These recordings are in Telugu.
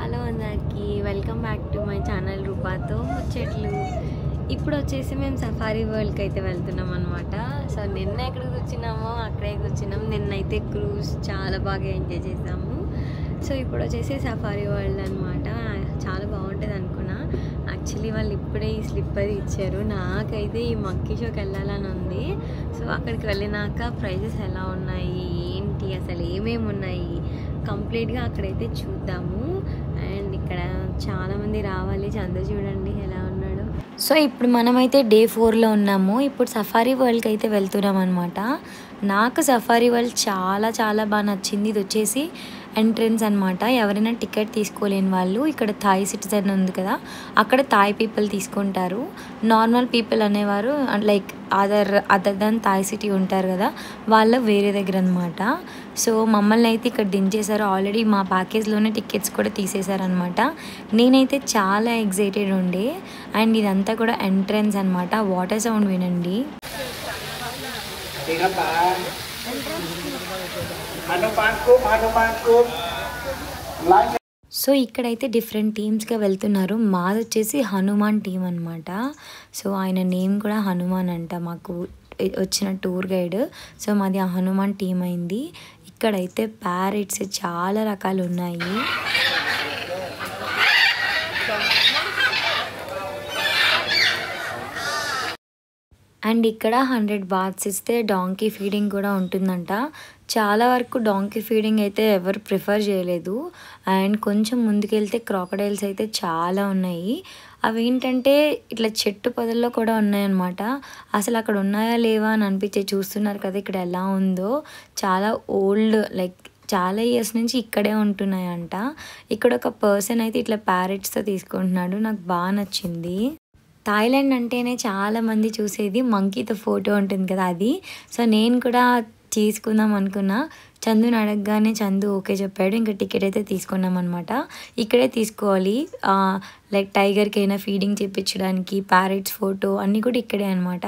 హలో అందరికి welcome back to my channel రూపాతో ముచ్చట్లు. ఇప్పుడు వచ్చేసి మేము సఫారీ వరల్డ్కి అయితే వెళ్తున్నాం అనమాట. సో నిన్న ఎక్కడ కూర్చున్నామో అక్కడే కూర్చున్నాం. నిన్నైతే క్రూజ్ చాలా బాగా ఎంజాయ్ చేసాము. సో ఇప్పుడు వచ్చేసి సఫారీ వరల్డ్ అనమాట. చాలా బాగుంటుంది అనుకున్నా. యాక్చువల్లీ వాళ్ళు ఇప్పుడే ఈ స్లిప్పర్ ఇచ్చారు. నాకైతే ఈ మంకీ షోకి వెళ్ళాలని ఉంది. సో అక్కడికి వెళ్ళినాక ప్రైజెస్ ఎలా ఉన్నాయి, ఏంటి, అసలు ఏమేమి ఉన్నాయి కంప్లీట్గా అక్కడైతే చూద్దాము. అండ్ ఇక్కడ చాలామంది రావాలి. చంద్ర చూడండి ఎలా ఉన్నాడు. సో ఇప్పుడు మనమైతే డే 4లో ఉన్నాము. ఇప్పుడు సఫారీ వరల్డ్కి అయితే వెళ్తున్నాం అనమాట. నాకు సఫారీ వరల్డ్ చాలా చాలా బాగా నచ్చింది. ఇది వచ్చేసి ఎంట్రన్స్ అనమాట. ఎవరైనా టికెట్ తీసుకోలేని వాళ్ళు, ఇక్కడ థాయ్ సిటిజన్ ఉంది కదా, అక్కడ థాయ్ పీపుల్ తీసుకుంటారు. నార్మల్ పీపుల్ అనేవారు like other than Thai city ఉంటారు కదా, వాళ్ళ వేరే దగ్గర అనమాట. సో మమ్మల్ని అయితే ఇక్కడ దించేశారు. ఆల్రెడీ మా ప్యాకేజ్లోనే టికెట్స్ కూడా తీసేశారనమాట. నేనైతే చాలా ఎగ్జైటెడ్ ఉండే. అండ్ ఇదంతా కూడా ఎంట్రన్స్ అనమాట. వాటర్ సౌండ్ వినండి. సో ఇక్కడైతే డిఫరెంట్ టీమ్స్గా వెళ్తున్నారు. మాది వచ్చేసి హనుమాన్ టీం అనమాట. సో ఆయన నేమ్ కూడా హనుమాన్ అంట, మాకు వచ్చిన టూర్ గైడ్. సో మాది ఆ హనుమాన్ టీం అయింది. ఇక్కడైతే ప్యారెట్స్ చాలా రకాలు ఉన్నాయి. అండ్ ఇక్కడ 100 బాత్స్ ఇస్తే డాంకీ ఫీడింగ్ కూడా ఉంటుందంట. చాలా వరకు డాంకీ ఫీడింగ్ అయితే ఎవరు ప్రిఫర్ చేయలేదు. అండ్ కొంచెం ముందుకెళ్తే క్రాకడైల్స్ అయితే చాలా ఉన్నాయి. అవి ఏంటంటే ఇట్లా చెట్టు పొదల్లో కూడా ఉన్నాయన్నమాట. అసలు అక్కడ ఉన్నాయా లేవా అని అనిపించే. చూస్తున్నారు కదా ఇక్కడ ఎలా ఉందో. చాలా ఓల్డ్, లైక్ చాలా ఇయర్స్ నుంచి ఇక్కడే ఉంటున్నాయంట. ఇక్కడ ఒక పర్సన్ అయితే ఇట్లా ప్యారెట్స్తో తీసుకుంటున్నాడు. నాకు బాగా నచ్చింది. థాయిలాండ్ అంటేనే చాలామంది చూసేది మంకీతో ఫోటో ఉంటుంది కదా, అది. సో నేను కూడా తీసుకుందాం అనుకున్నా. చందుని అడగగానే చందు ఓకే చెప్పాడు. ఇంకా టికెట్ అయితే తీసుకున్నాం అనమాట. ఇక్కడే తీసుకోవాలి. లైక్ టైగర్కి అయినా ఫీడింగ్ చేయించడానికి, ప్యారెట్స్ ఫోటో అన్నీ కూడా ఇక్కడే అనమాట.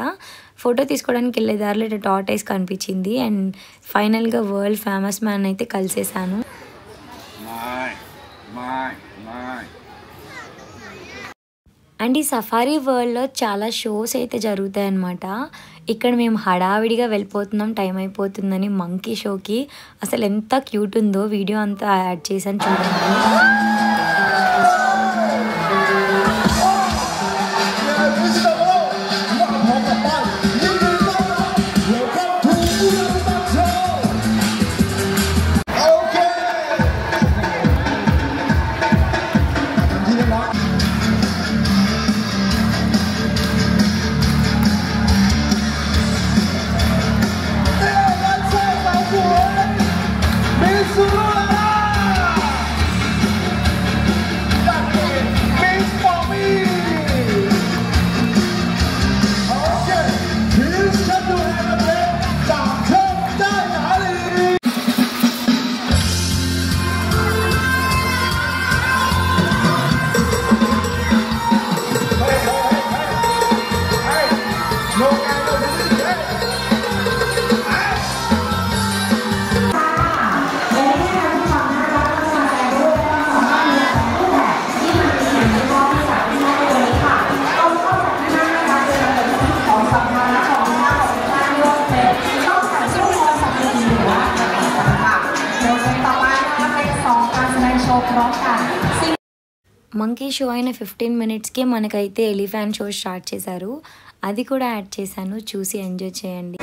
ఫోటో తీసుకోవడానికి వెళ్ళే దారిలో ఇట్లా టార్టైస్ కనిపించింది. అండ్ ఫైనల్గా వరల్డ్ ఫేమస్ మ్యాన్ అయితే కలిసేసాను. అండ్ ఈ సఫారీ వరల్డ్లో చాలా షోస్ అయితే జరుగుతాయి అన్నమాట. ఇక్కడ మేము హడావిడిగా వెళ్ళిపోతున్నాం, టైం అయిపోతుందని మంకీ షోకి. అసలు ఎంత క్యూట్ ఉందో, వీడియో అంతా యాడ్ చేశాను చూడండి. మంకీ షో అయిన 15 మినిట్స్కే మనకైతే ఎలిఫెంట్ షో స్టార్ట్ చేశారు. అది కూడా యాడ్ చేశాను, చూసి ఎంజాయ్ చేయండి.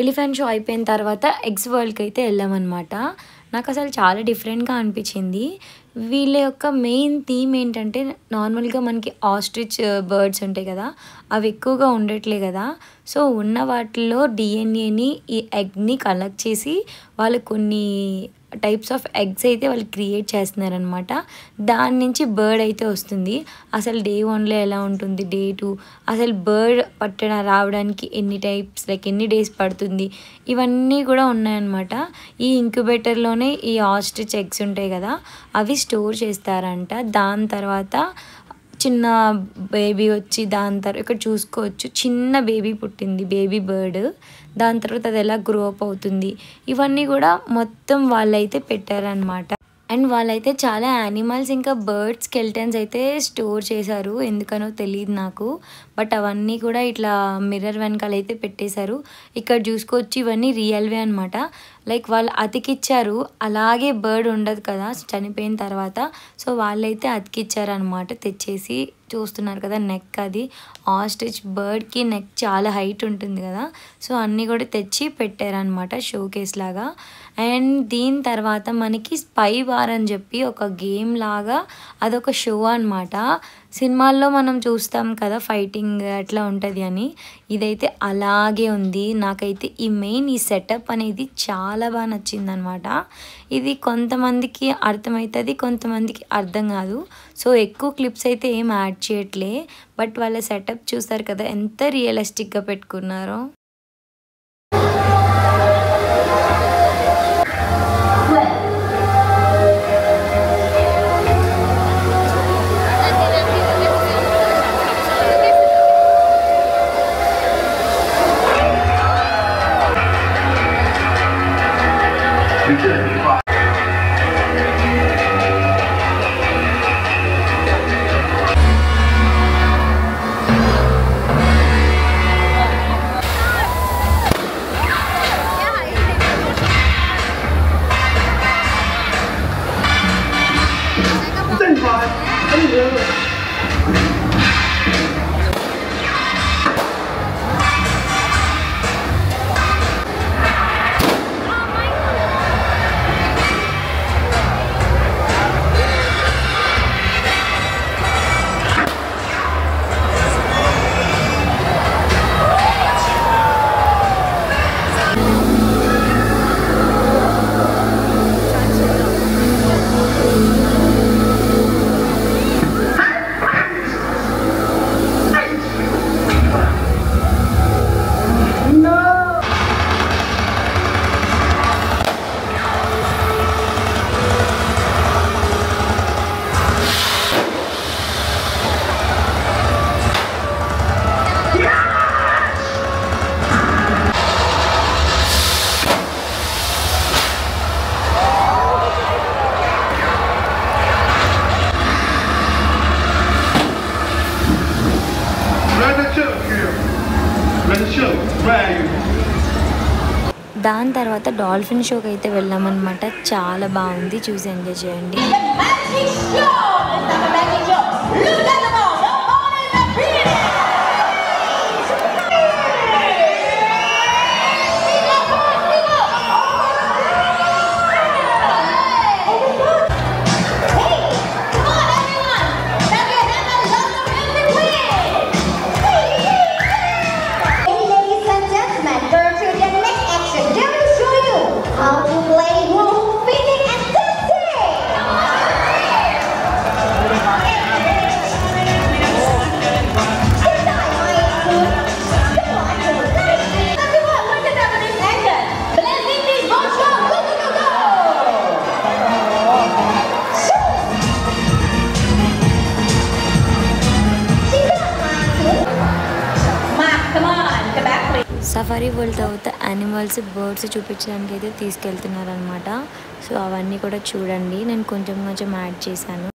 ఎలిఫెంట్ షో అయిపోయిన తర్వాత ఎగ్స్ వరల్డ్కి అయితే వెళ్ళామన్నమాట. నాకు అసలు చాలా డిఫరెంట్గా అనిపించింది. వీళ్ళ యొక్క మెయిన్ థీమ్ ఏంటంటే, నార్మల్గా మనకి ఆస్ట్రిచ్ బర్డ్స్ ఉంటాయి కదా, అవి ఎక్కువగా ఉండట్లే కదా. సో ఉన్న వాటిల్లో డిఎన్ఏని, ఈ ఎగ్ని కలెక్ట్ చేసి వాళ్ళు కొన్ని టైప్స్ ఆఫ్ ఎగ్స్ అయితే వాళ్ళు క్రియేట్ చేస్తున్నారనమాట. దాని నుంచి బర్డ్ అయితే వస్తుంది. అసలు డే 1లో ఎలా ఉంటుంది, డే 2 అసలు బర్డ్ రావడానికి ఎన్ని టైప్స్, లైక్ ఎన్ని డేస్ పడుతుంది, ఇవన్నీ కూడా ఉన్నాయన్నమాట. ఈ ఇంక్యుబేటర్లోనే ఈ ఆస్ట్రిచ్ ఎగ్స్ ఉంటాయి కదా, అవి స్టోర్ చేస్తారంట. దాని తర్వాత చిన్న బేబీ వచ్చి, దాని తర్వాత ఇక్కడ చూసుకోవచ్చు చిన్న బేబీ పుట్టింది, బేబీ బర్డ్. దాని తర్వాత అది ఎలా గ్రో అప్ అవుతుంది, ఇవన్నీ కూడా మొత్తం వాళ్ళైతే పెట్టారనమాట. అండ్ వాళ్ళైతే చాలా యానిమల్స్ ఇంకా బర్డ్ స్కెల్టన్స్ అయితే స్టోర్ చేశారు, ఎందుకనో తెలియదు నాకు. బట్ అవన్నీ కూడా ఇట్లా మిర్రర్ వెనకాల అయితే పెట్టేశారు. ఇక్కడ చూసుకోవచ్చు ఇవన్నీ రియల్వే అనమాట. లైక్ వాళ్ళు అతికిచ్చారు, అలాగే బర్డ్ ఉండదు కదా చనిపోయిన తర్వాత. సో వాళ్ళైతే అతికిచ్చారనమాట తెచ్చేసి. చూస్తున్నారు కదా నెక్, అది ఆస్ట్రిచ్ బర్డ్కి నెక్ చాలా హైట్ ఉంటుంది కదా. సో అన్నీ కూడా తెచ్చి పెట్టారనమాట షోకేస్ లాగా. అండ్ దీని తర్వాత మనకి స్పై వార్ అని చెప్పి ఒక గేమ్ లాగా, అదొక షో అనమాట. సినిమాల్లో మనం చూస్తాం కదా ఫైటింగ్ అట్లా ఉంటుంది అని, ఇదైతే అలాగే ఉంది. నాకైతే ఈ సెటప్ అనేది చాలా బాగా నచ్చింది అనమాట. ఇది కొంతమందికి అర్థమవుతుంది, కొంతమందికి అర్థం కాదు. సో ఎక్కువ క్లిప్స్ అయితే ఏం యాడ్ చేయట్లే, బట్ వాళ్ళ సెటప్ చూస్తారు కదా ఎంత రియలిస్టిక్గా పెట్టుకున్నారో. దాని తర్వాత డాల్ఫిన్ షోకి అయితే వెళ్ళామన్నమాట. చాలా బాగుంది, చూసి ఎంజాయ్ చేయండి. సఫారీ వరల్డ్ తర్వాత యానిమల్స్, బర్డ్స్ చూపించడానికి అయితే తీసుకెళ్తున్నారనమాట. సో అవన్నీ కూడా చూడండి, నేను కొంచెం కొంచెం యాడ్ చేశాను.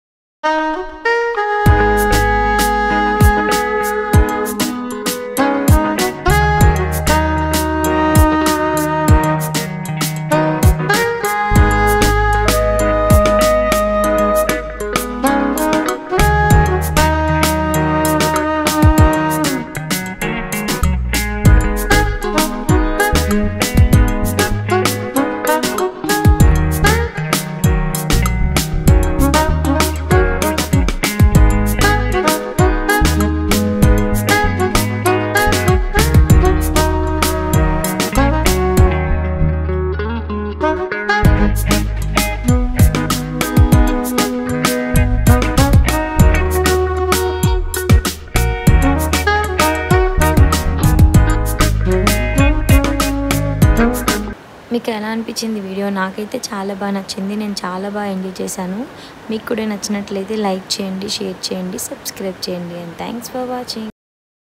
మీకు ఎలా అనిపించింది వీడియో? నాకైతే చాలా బాగా నచ్చింది. నేను చాలా బాగా ఎంజాయ్ చేశాను. మీకు కూడా నచ్చినట్లయితే లైక్ చేయండి, షేర్ చేయండి, సబ్స్క్రైబ్ చేయండి. And thanks for watching.